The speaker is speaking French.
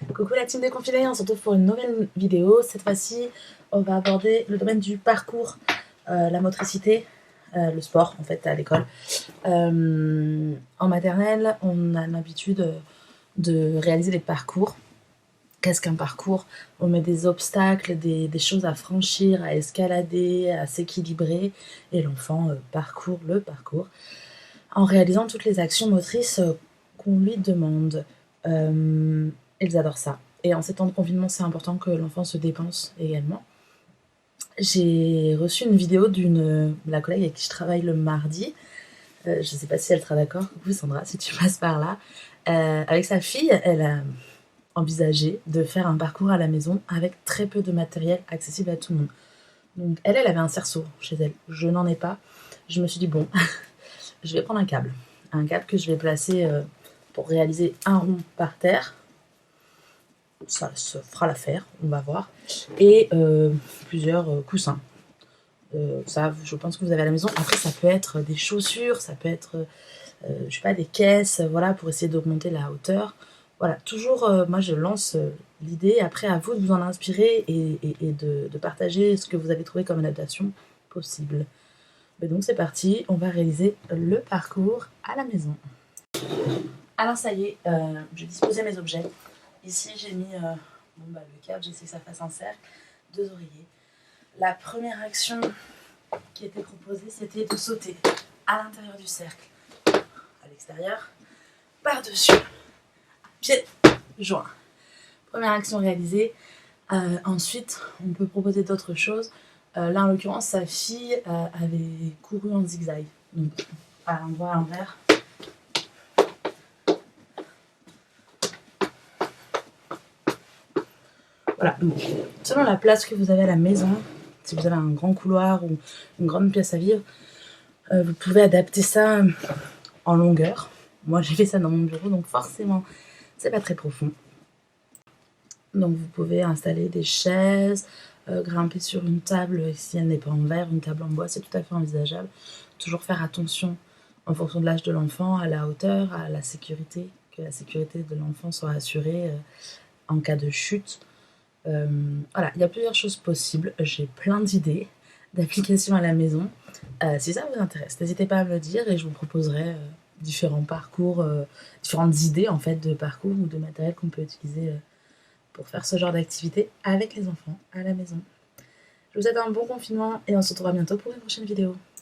Coucou la team déconfinée, on se retrouve pour une nouvelle vidéo. Cette fois-ci, on va aborder le domaine du parcours, la motricité, le sport en fait à l'école. En maternelle, on a l'habitude de réaliser des parcours. Qu'est-ce qu'un parcours? On met des obstacles, des choses à franchir, à escalader, à s'équilibrer, et l'enfant parcourt le parcours en réalisant toutes les actions motrices qu'on lui demande. Ils adorent ça. Et en ces temps de confinement, c'est important que l'enfant se dépense également. J'ai reçu une vidéo d'une la collègue avec qui je travaille le mardi. Je ne sais pas si elle sera d'accord. Coucou Sandra, si tu passes par là. Avec sa fille, elle a envisagé de faire un parcours à la maison avec très peu de matériel accessible à tout le monde. Donc elle avait un cerceau chez elle. Je n'en ai pas. Je me suis dit bon, je vais prendre un câble que je vais placer pour réaliser un rond par terre. Ça se fera l'affaire, on va voir. Et plusieurs coussins. Ça, je pense que vous avez à la maison. Après, ça peut être des chaussures, ça peut être, je sais pas, des caisses, voilà, pour essayer d'augmenter la hauteur. Voilà, toujours, moi je lance l'idée. Après, à vous de vous en inspirer et de partager ce que vous avez trouvé comme adaptation possible. Mais donc c'est parti, on va réaliser le parcours à la maison. Alors ça y est, j'ai disposé mes objets. Ici j'ai mis le câble, j'essaie que ça fasse un cercle, 2 oreillers. La première action qui était proposée, c'était de sauter à l'intérieur du cercle, à l'extérieur, par-dessus, pieds joints. Première action réalisée. Ensuite, on peut proposer d'autres choses. Là, en l'occurrence, sa fille avait couru en zigzag. Donc, à l'endroit inverse. Voilà. Donc, selon la place que vous avez à la maison, si vous avez un grand couloir ou une grande pièce à vivre, vous pouvez adapter ça en longueur. Moi, j'ai fait ça dans mon bureau, donc forcément, c'est pas très profond. Donc, vous pouvez installer des chaises, grimper sur une table, si elle n'est pas en verre, une table en bois, c'est tout à fait envisageable. Toujours faire attention, en fonction de l'âge de l'enfant, à la hauteur, à la sécurité, que la sécurité de l'enfant soit assurée en cas de chute. Voilà, il y a plusieurs choses possibles. J'ai plein d'idées d'applications à la maison. Si ça vous intéresse, n'hésitez pas à me le dire et je vous proposerai différents parcours, différentes idées en fait de parcours ou de matériel qu'on peut utiliser pour faire ce genre d'activité avec les enfants à la maison. Je vous souhaite un bon confinement et on se retrouvera bientôt pour une prochaine vidéo.